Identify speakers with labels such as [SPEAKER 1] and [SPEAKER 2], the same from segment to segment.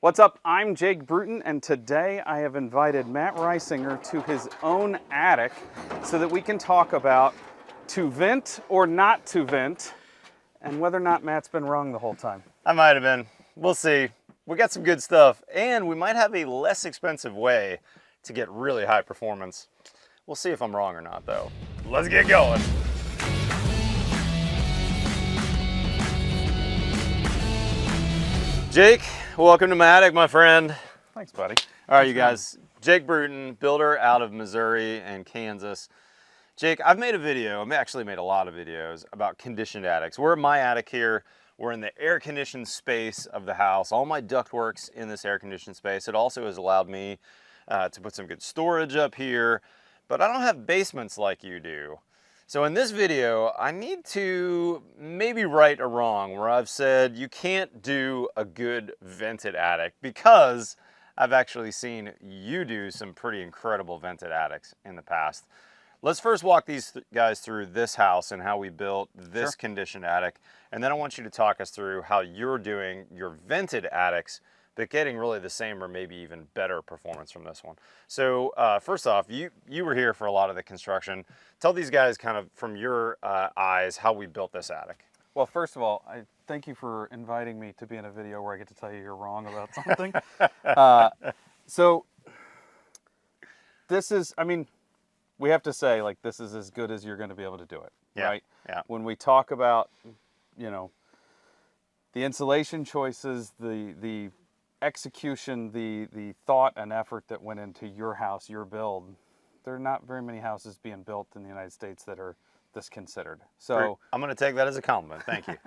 [SPEAKER 1] What's up? I'm Jake Bruton, and today I have invited Matt Reisinger to his own attic so that we can talk about to vent or not to vent, and whether or not Matt's been wrong the whole time.
[SPEAKER 2] I might have been. We'll see. We got some good stuff, and we might have a less expensive way to get really high performance. We'll see if I'm wrong or not, though. Let's get going. Jake, welcome to my attic, my friend.
[SPEAKER 1] Thanks, buddy.
[SPEAKER 2] All right, you guys. Jake Bruton, builder out of Missouri and Kansas. Jake, I've made a video, I've actually made a lot of videos about conditioned attics. We're in my attic here. We're in the air-conditioned space of the house. All my ductwork's in this air-conditioned space. It also has allowed me to put some good storage up here, but I don't have basements like you do. So in this video, I need to maybe right a wrong where I've said you can't do a good vented attic, because I've actually seen you do some pretty incredible vented attics in the past. Let's first walk these guys through this house and how we built this conditioned attic. And then I want you to talk us through how you're doing your vented attics, but getting really the same or maybe even better performance from this one. So first off, you were here for a lot of the construction. Tell these guys kind of from your eyes how we built this attic.
[SPEAKER 1] Well, first of all, I thank you for inviting me to be in a video where I get to tell you you're wrong about something. So this is, I mean, we have to say, like, this is as good as you're going to be able to do it, right?
[SPEAKER 2] Yeah.
[SPEAKER 1] When we talk about, you know, the insulation choices, the execution, the thought and effort that went into your house, your build, there are not very many houses being built in the United States that are this considered. So
[SPEAKER 2] I'm going to take that as a compliment. Thank you.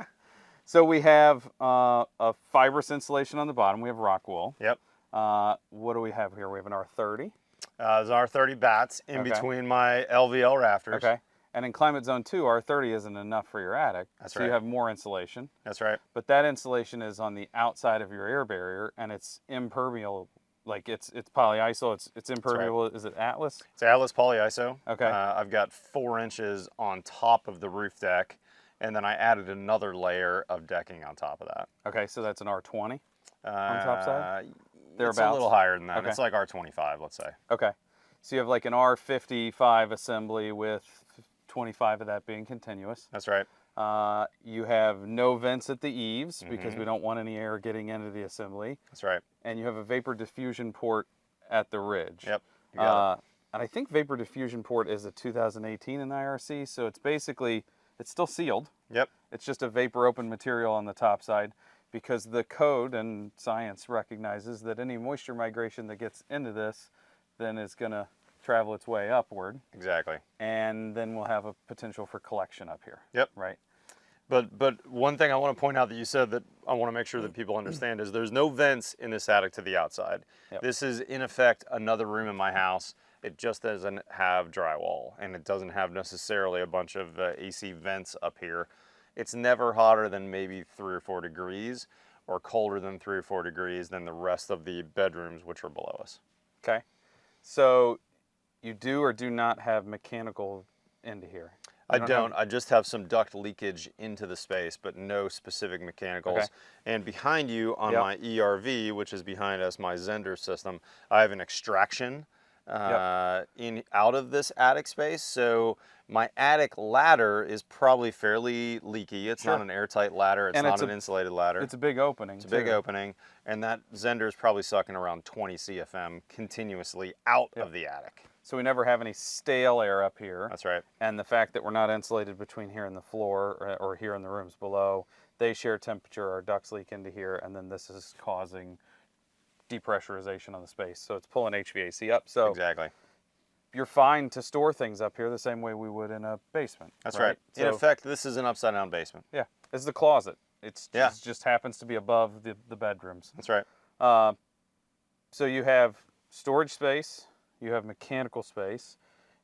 [SPEAKER 1] So we have a fibrous insulation on the bottom. We have rock wool.
[SPEAKER 2] Yep.
[SPEAKER 1] What do we have here? We have an R30.
[SPEAKER 2] There's R30 bats in between my LVL rafters.
[SPEAKER 1] Okay. And in climate zone 2, R30 isn't enough for your attic.
[SPEAKER 2] That's
[SPEAKER 1] so
[SPEAKER 2] right.
[SPEAKER 1] You have more insulation.
[SPEAKER 2] That's right.
[SPEAKER 1] But that insulation is on the outside of your air barrier, and it's impermeable. Like it's polyiso. It's impermeable. Right. Is it Atlas?
[SPEAKER 2] It's Atlas polyiso.
[SPEAKER 1] Okay.
[SPEAKER 2] I've got 4 inches on top of the roof deck, and then I added another layer of decking on top of that.
[SPEAKER 1] Okay, so that's an R20 on the top side?
[SPEAKER 2] It's a little higher than that.
[SPEAKER 1] Okay.
[SPEAKER 2] It's like R25, let's say.
[SPEAKER 1] Okay. So you have like an R55 assembly with 25 of that being continuous.
[SPEAKER 2] That's right.
[SPEAKER 1] You have no vents at the eaves because we don't want any air getting into the assembly.
[SPEAKER 2] That's right.
[SPEAKER 1] And you have a vapor diffusion port at the ridge.
[SPEAKER 2] Yep. You got it.
[SPEAKER 1] And I think vapor diffusion port is a 2018 in the IRC, so it's basically, it's still sealed.
[SPEAKER 2] Yep.
[SPEAKER 1] It's just a vapor open material on the top side, because the code and science recognizes that any moisture migration that gets into this then is going to travel its way upward.
[SPEAKER 2] Exactly.
[SPEAKER 1] And then we'll have a potential for collection up here.
[SPEAKER 2] Yep.
[SPEAKER 1] Right.
[SPEAKER 2] But one thing I want to point out that you said that I want to make sure that people understand is there's no vents in this attic to the outside. Yep. This is in effect another room in my house. It just doesn't have drywall, and it doesn't have necessarily a bunch of AC vents up here. It's never hotter than maybe 3 or 4 degrees, or colder than 3 or 4 degrees than the rest of the bedrooms, which are below us.
[SPEAKER 1] Okay. So you do or do not have mechanical into here?
[SPEAKER 2] I don't. I just have some duct leakage into the space, but no specific mechanicals. Okay. And behind you on my ERV, which is behind us, my Zender system, I have an extraction out of this attic space. So my attic ladder is probably fairly leaky. It's not an airtight ladder. It's not an insulated ladder.
[SPEAKER 1] It's a big opening.
[SPEAKER 2] It's a big opening. And that Zender is probably sucking around 20 CFM continuously out of the attic.
[SPEAKER 1] So we never have any stale air up here.
[SPEAKER 2] That's right.
[SPEAKER 1] And the fact that we're not insulated between here and the floor, or here in the rooms below, they share temperature, our ducts leak into here, and then this is causing depressurization on the space. So it's pulling HVAC up. So
[SPEAKER 2] exactly.
[SPEAKER 1] You're fine to store things up here the same way we would in a basement.
[SPEAKER 2] That's right. In effect, this is an upside down basement.
[SPEAKER 1] Yeah. It's the closet. It just happens to be above the bedrooms.
[SPEAKER 2] That's right.
[SPEAKER 1] So you have storage space. You have mechanical space.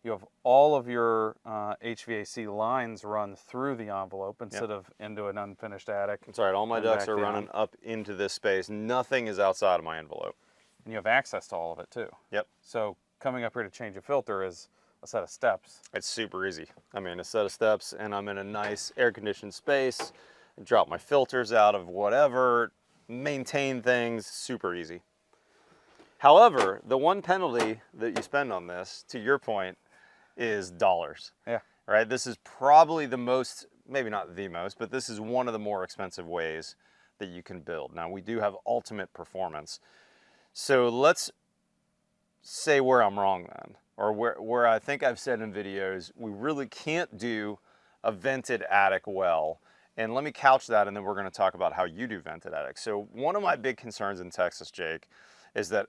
[SPEAKER 1] You have all of your HVAC lines run through the envelope instead of into an unfinished attic.
[SPEAKER 2] That's right. All my ducts are running up into this space. Nothing is outside of my envelope.
[SPEAKER 1] And you have access to all of it too.
[SPEAKER 2] Yep.
[SPEAKER 1] So coming up here to change a filter is a set of steps.
[SPEAKER 2] It's super easy. I mean, a set of steps, and I'm in a nice air-conditioned space. I drop my filters out of whatever. maintain things, super easy. However, the one penalty that you spend on this, to your point, is dollars.
[SPEAKER 1] Yeah.
[SPEAKER 2] Right? This is probably the most, maybe not the most, but this is one of the more expensive ways that you can build. Now, we do have ultimate performance. So let's say where I'm wrong then, or where I think I've said in videos, we really can't do a vented attic well. And let me couch that, and then we're going to talk about how you do vented attics. So one of my big concerns in Texas, Jake, is that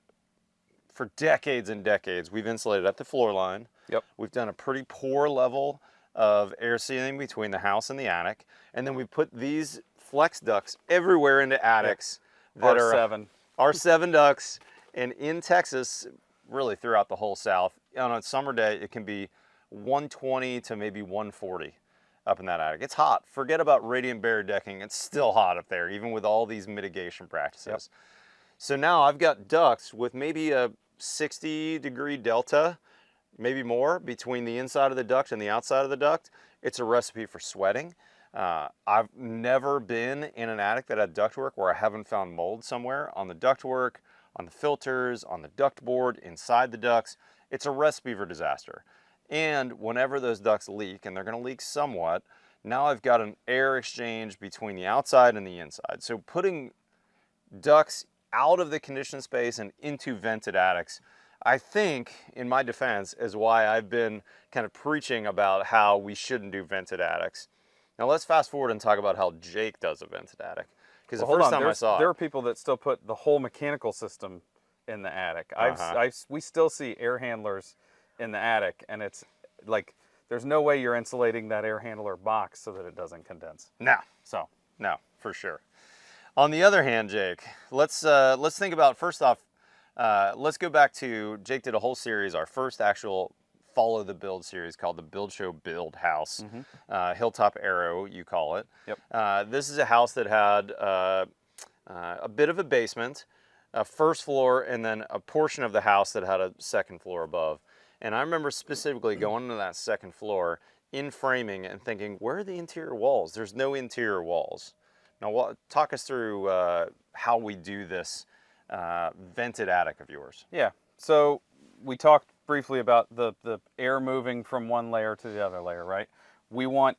[SPEAKER 2] for decades and decades, we've insulated at the floor line.
[SPEAKER 1] Yep.
[SPEAKER 2] We've done a pretty poor level of air sealing between the house and the attic. And then we put these flex ducts everywhere into attics that
[SPEAKER 1] R7.
[SPEAKER 2] are R7 ducts. And in Texas, really throughout the whole South, on a summer day, it can be 120 to maybe 140 up in that attic. It's hot. Forget about radiant barrier decking. It's still hot up there, even with all these mitigation practices. Yep. So now I've got ducts with maybe a 60-degree delta, maybe more, between the inside of the duct and the outside of the duct. It's a recipe for sweating. I've never been in an attic that had ductwork where I haven't found mold somewhere on the ductwork, on the filters, on the duct board, inside the ducts. It's a recipe for disaster. And whenever those ducts leak, and they're going to leak somewhat, now I've got an air exchange between the outside and the inside. So putting ducts out of the conditioned space and into vented attics, I think, in my defense, is why I've been kind of preaching about how we shouldn't do vented attics. Now let's fast forward and talk about how Jake does a vented attic. Because the first time I saw it,
[SPEAKER 1] there are people that still put the whole mechanical system in the attic. We still see air handlers in the attic, and it's like there's no way you're insulating that air handler box so that it doesn't condense.
[SPEAKER 2] No, for sure. On the other hand, Jake, let's think about, first off, let's go back to, Jake did a whole series, our first actual follow the build series called the Build Show Build House. Hilltop Arrow, you call it.
[SPEAKER 1] Yep.
[SPEAKER 2] This is a house that had a bit of a basement, a first floor, and then a portion of the house that had a second floor above. And I remember specifically going into that second floor in framing and thinking, where are the interior walls? There's no interior walls. Now, talk us through how we do this vented attic of yours.
[SPEAKER 1] Yeah, so we talked briefly about the air moving from one layer to the other layer, right? We want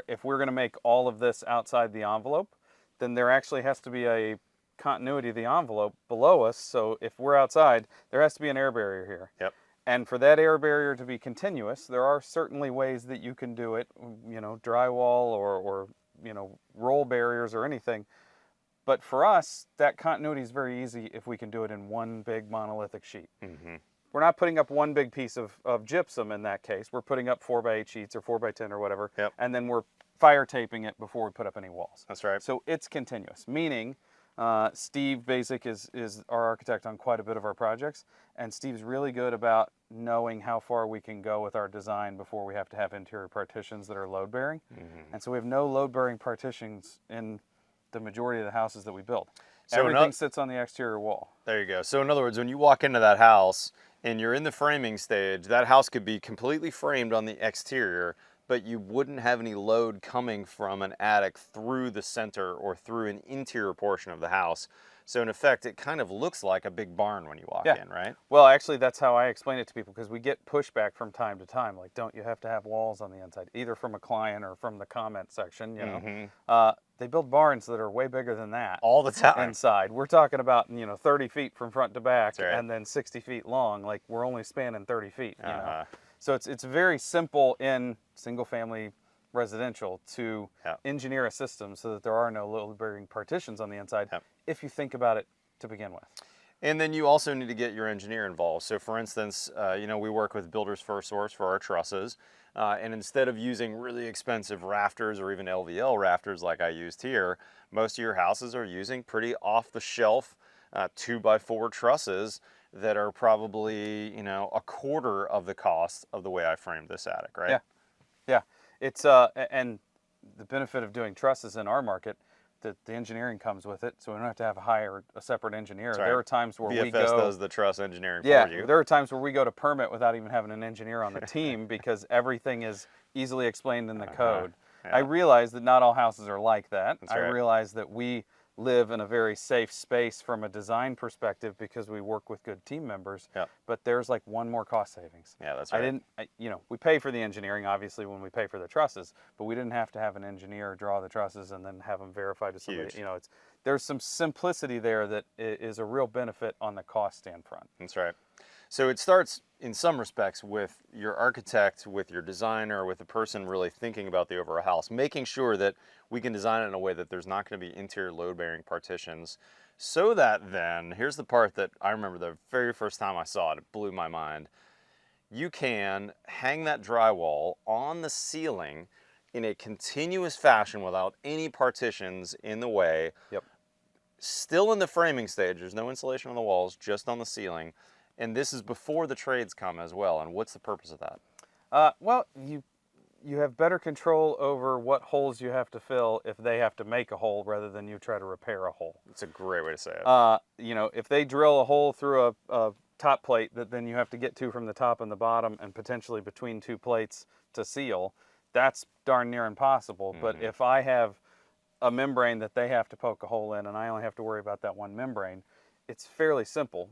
[SPEAKER 1] if we're going to make all of this outside the envelope, then there actually has to be a continuity of the envelope below us. So if we're outside, there has to be an air barrier here.
[SPEAKER 2] Yep.
[SPEAKER 1] And for that air barrier to be continuous, there are certainly ways that you can do it, drywall or roll barriers or anything. But for us, that continuity is very easy if we can do it in one big monolithic sheet. We're not putting up one big piece of gypsum in that case. We're putting up 4x8 sheets or 4x10 or whatever, and then we're fire taping it before we put up any walls.
[SPEAKER 2] That's right.
[SPEAKER 1] So it's continuous, meaning Steve Basic is our architect on quite a bit of our projects, and Steve's really good about knowing how far we can go with our design before we have to have interior partitions that are load-bearing. And so we have no load-bearing partitions in the majority of the houses that we build. So everything sits on the exterior wall.
[SPEAKER 2] There you go. So in other words, when you walk into that house and you're in the framing stage, that house could be completely framed on the exterior, but you wouldn't have any load coming from an attic through the center or through an interior portion of the house. So in effect, it kind of looks like a big barn when you walk in, right?
[SPEAKER 1] Well, actually, that's how I explain it to people, because we get pushback from time to time, like, don't you have to have walls on the inside, either from a client or from the comment section, They build barns that are way bigger than that.
[SPEAKER 2] All the time.
[SPEAKER 1] Inside. We're talking about, 30 feet from front to back, and then 60 feet long. Like, we're only spanning 30 feet, you know? So it's very simple in single-family residential to engineer a system so that there are no load-bearing partitions on the inside, if you think about it to begin with.
[SPEAKER 2] And then you also need to get your engineer involved. So for instance, we work with Builders First Source for our trusses. And instead of using really expensive rafters or even LVL rafters like I used here, most of your houses are using pretty off-the-shelf 2x4 trusses that are probably, a quarter of the cost of the way I framed this attic, right?
[SPEAKER 1] Yeah. It's and the benefit of doing trusses in our market, the engineering comes with it, so we don't have to hire a separate engineer.
[SPEAKER 2] Right.
[SPEAKER 1] There are times where we go.
[SPEAKER 2] VFS does the truss engineering for you.
[SPEAKER 1] There are times where we go to permit without even having an engineer on the team because everything is easily explained in the code. I realize that not all houses are like that. I realize that we live in a very safe space from a design perspective because we work with good team members.
[SPEAKER 2] Yep.
[SPEAKER 1] But there's like one more cost savings.
[SPEAKER 2] Yeah, that's right.
[SPEAKER 1] We pay for the engineering obviously when we pay for the trusses, but we didn't have to have an engineer draw the trusses and then have them verified to somebody.
[SPEAKER 2] Huge.
[SPEAKER 1] There's some simplicity there that is a real benefit on the cost stand front.
[SPEAKER 2] That's right. So it starts in some respects with your architect, with your designer, with the person really thinking about the overall house, making sure that we can design it in a way that there's not going to be interior load-bearing partitions. So that then, here's the part that I remember the very first time I saw it, it blew my mind. You can hang that drywall on the ceiling in a continuous fashion without any partitions in the way.
[SPEAKER 1] Yep.
[SPEAKER 2] Still in the framing stage, there's no insulation on the walls, just on the ceiling. And this is before the trades come as well. And what's the purpose of that?
[SPEAKER 1] Well, you have better control over what holes you have to fill if they have to make a hole rather than you try to repair a hole.
[SPEAKER 2] It's a great way to say it.
[SPEAKER 1] If they drill a hole through a top plate that then you have to get to from the top and the bottom and potentially between two plates to seal, that's darn near impossible. But if I have a membrane that they have to poke a hole in and I only have to worry about that one membrane, it's fairly simple.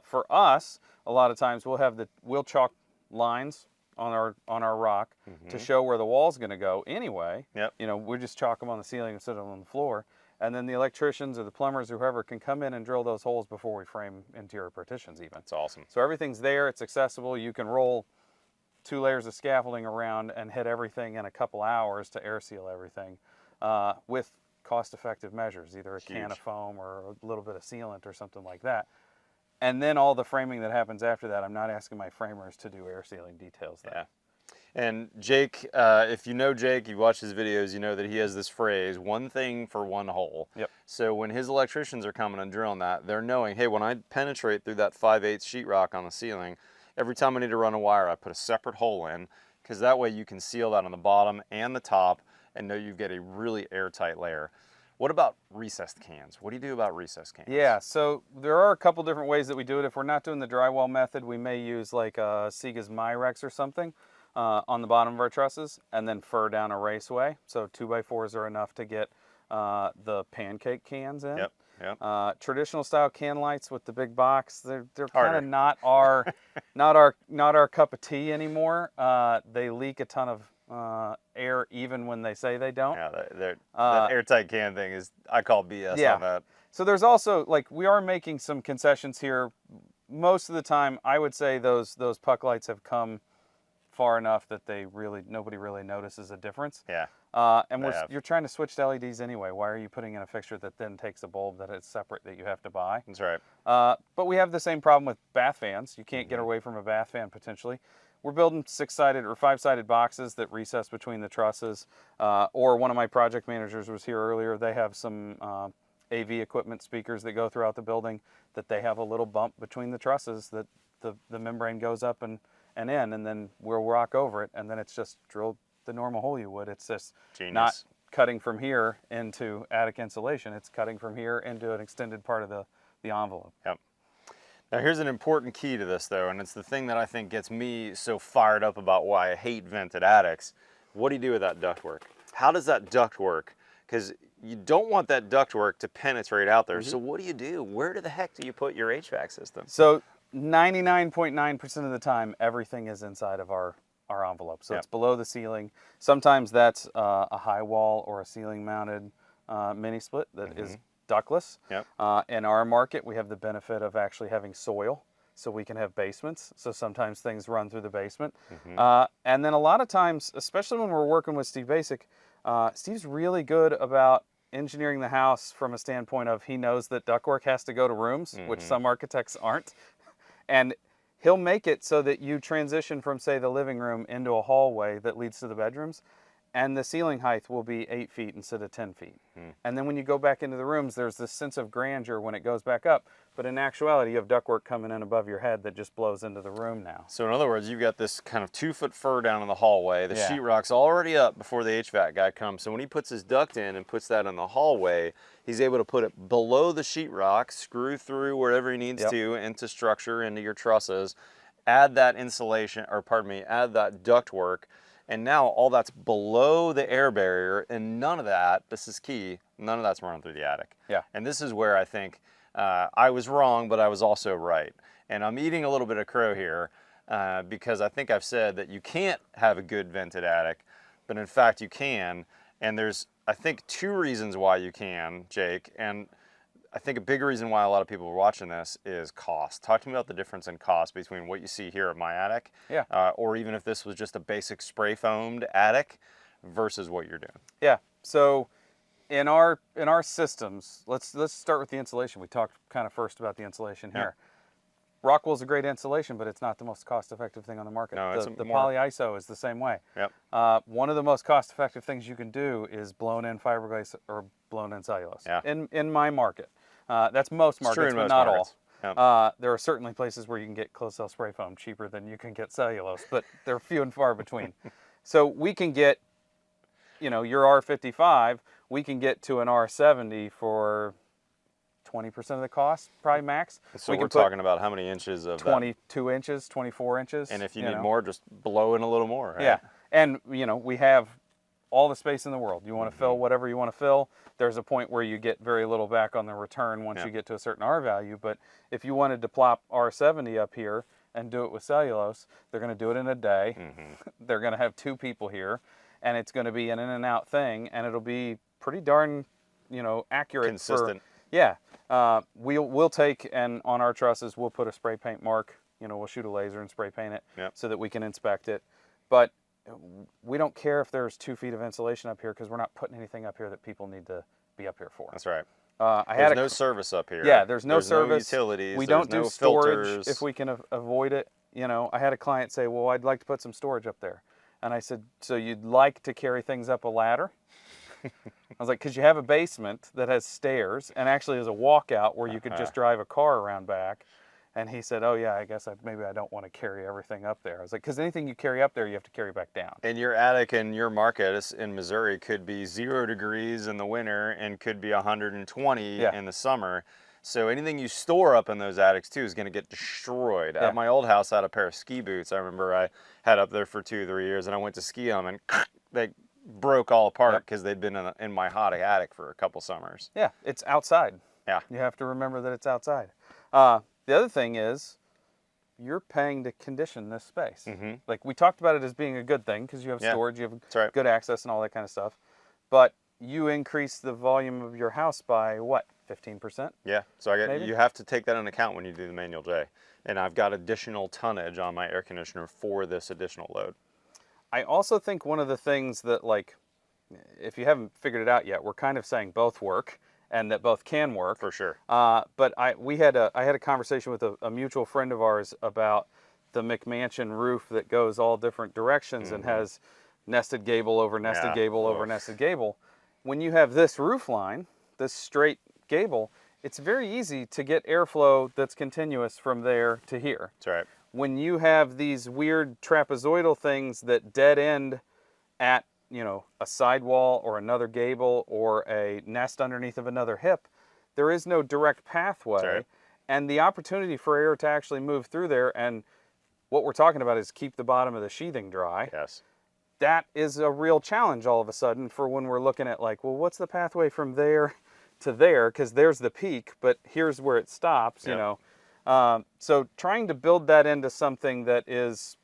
[SPEAKER 1] For us, a lot of times we'll chalk lines on our rock to show where the wall's going to go anyway.
[SPEAKER 2] Yep.
[SPEAKER 1] We just chalk them on the ceiling instead of on the floor, and then the electricians or the plumbers or whoever can come in and drill those holes before we frame interior partitions even.
[SPEAKER 2] That's awesome.
[SPEAKER 1] So everything's there, it's accessible. You can roll 2 layers of scaffolding around and hit everything in a couple hours to air seal everything with cost-effective measures, either a can of foam or a little bit of sealant or something like that. And then all the framing that happens after that, I'm not asking my framers to do air sealing details there.
[SPEAKER 2] Yeah. And Jake, if you know Jake, you watch his videos, you know that he has this phrase, one thing for one hole.
[SPEAKER 1] Yep.
[SPEAKER 2] So when his electricians are coming and drilling that, they're knowing, hey, when I penetrate through that 5/8 sheetrock on the ceiling, every time I need to run a wire, I put a separate hole in, because that way you can seal that on the bottom and the top and know you get a really airtight layer. What about recessed cans? What do you do about recessed cans?
[SPEAKER 1] Yeah, so there are a couple different ways that we do it. If we're not doing the drywall method, we may use like a Sega's Myrex or something on the bottom of our trusses and then fur down a raceway. So 2x4s are enough to get the pancake cans in.
[SPEAKER 2] Yep. Yep.
[SPEAKER 1] Traditional style can lights with the big box, they're kind of not our cup of tea anymore. They leak a ton of air even when they say they don't.
[SPEAKER 2] Yeah, that airtight can thing is, I call BS on that.
[SPEAKER 1] So there's also, we are making some concessions here. Most of the time, I would say those puck lights have come far enough that nobody really notices a difference.
[SPEAKER 2] Yeah.
[SPEAKER 1] And you're trying to switch to LEDs anyway. Why are you putting in a fixture that then takes a bulb that is separate that you have to buy?
[SPEAKER 2] That's right.
[SPEAKER 1] But we have the same problem with bath fans. You can't get away from a bath fan potentially. We're building 6-sided or 5-sided boxes that recess between the trusses. Or one of my project managers was here earlier. They have some AV equipment speakers that go throughout the building that they have a little bump between the trusses that the membrane goes up and in, and then we'll rock over it, and then it's just drilled the normal hole you would. It's just not cutting from here into attic insulation. It's cutting from here into an extended part of the envelope.
[SPEAKER 2] Yep. Now here's an important key to this though, and it's the thing that I think gets me so fired up about why I hate vented attics. What do you do with that ductwork? How does that ductwork, because you don't want that ductwork to penetrate out there. So what do? Where the heck do you put your HVAC system?
[SPEAKER 1] So 99.9% of the time, everything is inside of our envelope. So it's below the ceiling. Sometimes that's a high wall or a ceiling mounted mini split that is ductless.
[SPEAKER 2] Yep.
[SPEAKER 1] In our market, we have the benefit of actually having soil, so we can have basements. So sometimes things run through the basement. And then a lot of times, especially when we're working with Steve Basic, Steve's really good about engineering the house from a standpoint of he knows that ductwork has to go to rooms, which some architects aren't. And he'll make it so that you transition from, say, the living room into a hallway that leads to the bedrooms, and the ceiling height will be 8 feet instead of 10 feet. And then when you go back into the rooms, there's this sense of grandeur when it goes back up. But in actuality, you have ductwork coming in above your head that just blows into the room now.
[SPEAKER 2] So in other words, you've got this kind of 2-foot fur down in the hallway. The sheetrock's already up before the HVAC guy comes. So when he puts his duct in and puts that in the hallway, he's able to put it below the sheetrock, screw through wherever he needs to into structure, into your trusses, add that insulation, or pardon me, add that ductwork, And now all that's below the air barrier, and none of that, this is key, none of that's running through the attic.
[SPEAKER 1] Yeah.
[SPEAKER 2] And this is where I think I was wrong, but I was also right. And I'm eating a little bit of crow here because I think I've said that you can't have a good vented attic, but in fact you can. And there's, I think, 2 reasons why you can, Jake. And I think a big reason why a lot of people are watching this is cost. Talk to me about the difference in cost between what you see here at my attic,
[SPEAKER 1] Yeah.
[SPEAKER 2] or even if this was just a basic spray foamed attic versus what you're doing.
[SPEAKER 1] Yeah. So in our systems, let's start with the insulation. We talked kind of first about the insulation here. Rockwool's a great insulation, but it's not the most cost-effective thing on the market.
[SPEAKER 2] No, it's
[SPEAKER 1] the
[SPEAKER 2] more...
[SPEAKER 1] polyiso is the same way.
[SPEAKER 2] Yep.
[SPEAKER 1] One of the most cost-effective things you can do is blown-in fiberglass or blown-in cellulose.
[SPEAKER 2] Yeah.
[SPEAKER 1] In my market, that's most markets,
[SPEAKER 2] true in
[SPEAKER 1] but
[SPEAKER 2] most
[SPEAKER 1] not
[SPEAKER 2] markets.
[SPEAKER 1] all.
[SPEAKER 2] Yep.
[SPEAKER 1] There are certainly places where you can get closed cell spray foam cheaper than you can get cellulose, but they're few and far between. So we can get, you know, your R55, we can get to an R70 for 20% of the cost, probably max.
[SPEAKER 2] So
[SPEAKER 1] we
[SPEAKER 2] we're
[SPEAKER 1] can
[SPEAKER 2] talking about how many inches of
[SPEAKER 1] 22 inches, 24 inches.
[SPEAKER 2] And if you need more, just blow in a little more, right?
[SPEAKER 1] Yeah. And, you know, we have all the space in the world. You want to fill whatever you want to fill. There's a point where you get very little back on the return once you get to a certain R value. But if you wanted to plop R70 up here and do it with cellulose, they're going to do it in a day. They're going to have 2 people here, and it's going to be an in and out thing, and it'll be pretty darn, you know, accurate.
[SPEAKER 2] Consistent.
[SPEAKER 1] We'll take, and on our trusses, we'll put a spray paint mark. You know, we'll shoot a laser and spray paint it so that we can inspect it. But we don't care if there's 2 feet of insulation up here because we're not putting anything up here that people need to be up here for.
[SPEAKER 2] That's right.
[SPEAKER 1] There's
[SPEAKER 2] no service up here.
[SPEAKER 1] Yeah, there's no service.
[SPEAKER 2] No utilities.
[SPEAKER 1] We don't do
[SPEAKER 2] no
[SPEAKER 1] storage
[SPEAKER 2] filters.
[SPEAKER 1] if we can avoid it. You know, I had a client say, well, I'd like to put some storage up there. And I said, so you'd like to carry things up a ladder? I was like, because you have a basement that has stairs and actually is a walkout where you could just drive a car around back. And he said, oh yeah, I guess maybe I don't want to carry everything up there. I was like, because anything you carry up there, you have to carry back down.
[SPEAKER 2] And your attic in your market in Missouri could be 0 degrees in the winter and could be 120 in the summer. So anything you store up in those attics too is going to get destroyed. At my old house, I had a pair of ski boots. I remember I had up there for 2 or 3 years, and I went to ski them, and they broke all apart because they'd been in my hot attic for a couple summers.
[SPEAKER 1] Yeah, it's outside.
[SPEAKER 2] Yeah.
[SPEAKER 1] You have to remember that it's outside. The other thing is, you're paying to condition this space. Like we talked about it as being a good thing because you have storage, you have good access and all that kind of stuff. But you increase the volume of your house by what, 15%?
[SPEAKER 2] Yeah, so you have to take that into account when you do the manual J. And I've got additional tonnage on my air conditioner for this additional load.
[SPEAKER 1] I also think one of the things that, like, if you haven't figured it out yet, we're kind of saying both work and that both can work.
[SPEAKER 2] For sure.
[SPEAKER 1] But I had a conversation with a mutual friend of ours about the McMansion roof that goes all different directions and has nested gable over nested gable over nested gable. When you have this roof line, this straight gable, it's very easy to get airflow that's continuous from there to here.
[SPEAKER 2] That's right.
[SPEAKER 1] When you have these weird trapezoidal things that dead end at, you know, a sidewall or another gable or a nest underneath of another hip, there is no direct pathway.
[SPEAKER 2] Right.
[SPEAKER 1] And the opportunity for air to actually move through there, and what we're talking about is keep the bottom of the sheathing dry.
[SPEAKER 2] Yes.
[SPEAKER 1] That is a real challenge all of a sudden for when we're looking at, like, well, what's the pathway from there to there? Because there's the peak, but here's where it stops, you know. So trying to build that into something that is,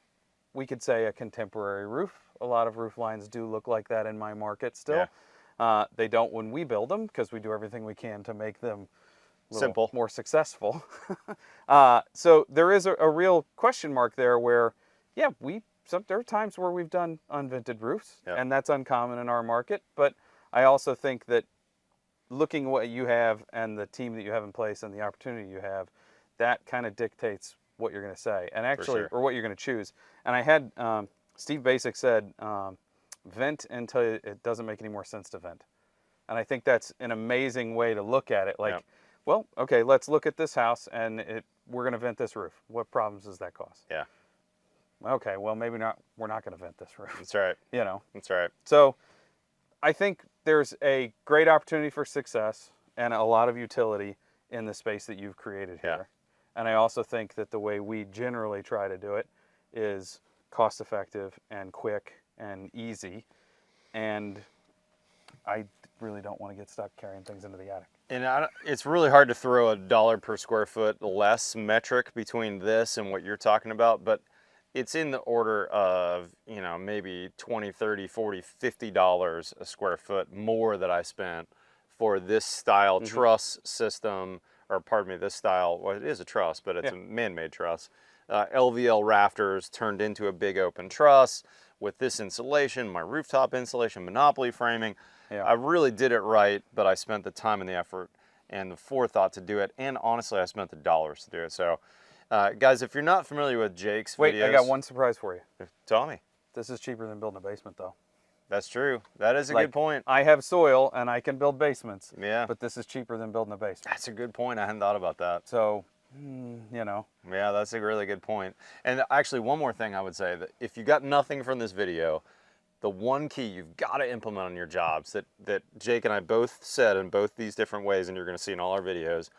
[SPEAKER 1] we could say, a contemporary roof. A lot of roof lines do look like that in my market still. They don't when we build them because we do everything we can to make them
[SPEAKER 2] simple,
[SPEAKER 1] more successful. So there is a real question mark there where, yeah, there are times where we've done unvented roofs, and that's uncommon in our market. But I also think that looking what you have and the team that you have in place and the opportunity you have, that kind of dictates what you're going to say and actually, or what you're going to choose. And I had Steve Basic said, vent until it doesn't make any more sense to vent. And I think that's an amazing way to look at it. Like, well, okay, let's look at this house and we're going to vent this roof. What problems does that cause?
[SPEAKER 2] Yeah.
[SPEAKER 1] Okay, well, maybe not. We're not going to vent this roof.
[SPEAKER 2] That's right.
[SPEAKER 1] You know.
[SPEAKER 2] That's right.
[SPEAKER 1] So I think there's a great opportunity for success and a lot of utility in the space that you've created here. And I also think that the way we generally try to do it is cost effective and quick and easy. And I really don't want to get stuck carrying things into the attic.
[SPEAKER 2] And it's really hard to throw a dollar per square foot less metric between this and what you're talking about, but it's in the order of, you know, maybe 20, 30, 40, $50 a square foot more that I spent for this style truss system, or pardon me, this style, well, it is a truss, but it's a man-made truss. LVL rafters turned into a big open truss with this insulation, my rooftop insulation, Monopoly framing. I really did it right, but I spent the time and the effort and the forethought to do it, and honestly, I spent the dollars to do it. So, guys, if you're not familiar with Jake's videos...
[SPEAKER 1] Wait, I got one surprise for you.
[SPEAKER 2] Tell me.
[SPEAKER 1] This is cheaper than building a basement, though.
[SPEAKER 2] That's true. That is a good point.
[SPEAKER 1] I have soil, and I can build basements.
[SPEAKER 2] Yeah.
[SPEAKER 1] But this is cheaper than building a basement.
[SPEAKER 2] That's a good point. I hadn't thought about that.
[SPEAKER 1] So, you know.
[SPEAKER 2] Yeah, that's a really good point. And actually, one more thing I would say, that if you got nothing from this video, the one key you've got to implement on your jobs that Jake and I both said in both these different ways, and you're going to see in all our videos,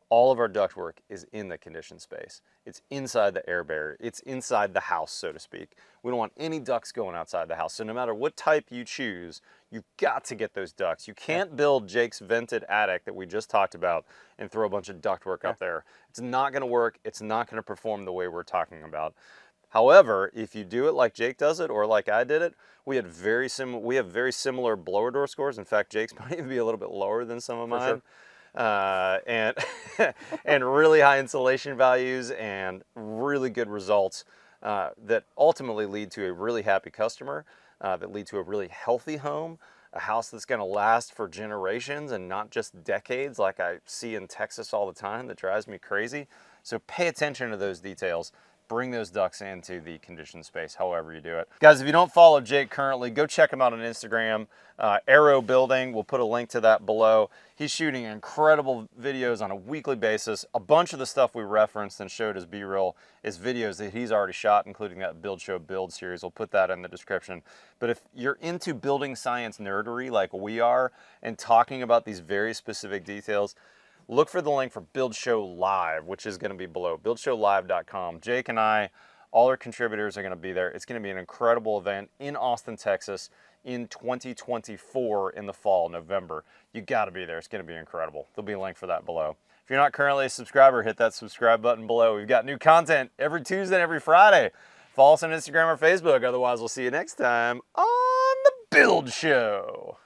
[SPEAKER 2] all of our ductwork is in the conditioned space. It's inside the air barrier. It's inside the house, so to speak. We don't want any ducts going outside the house. So no matter what type you choose, you've got to get those ducts. You can't build Jake's vented attic that we just talked about and throw a bunch of ductwork up there. It's not going to work. It's not going to perform the way we're talking about. However, if you do it like Jake does it, or like I did it, we have very similar blower door scores. In fact, Jake's might even be a little bit lower than some of mine. And and really high insulation values and really good results that ultimately lead to a really happy customer, that lead to a really healthy home, a house that's going to last for generations and not just decades like I see in Texas all the time. That drives me crazy. So pay attention to those details. Bring those ducts into the conditioned space, however you do it. Guys, if you don't follow Jake currently, go check him out on Instagram, Arrow Building. We'll put a link to that below. He's shooting incredible videos on a weekly basis. A bunch of the stuff we referenced and showed as B-roll is videos that he's already shot, including that Build Show Build series. We'll put that in the description. But if you're into building science nerdery like we are and talking about these very specific details, look for the link for Build Show Live, which is going to be below, buildshowlive.com. Jake and I, all our contributors are going to be there. It's going to be an incredible event in Austin, Texas in 2024 in the fall, November. You got to be there. It's going to be incredible. There'll be a link for that below. If you're not currently a subscriber, hit that subscribe button below. We've got new content every Tuesday and every Friday. Follow us on Instagram or Facebook. Otherwise, we'll see you next time on The Build Show.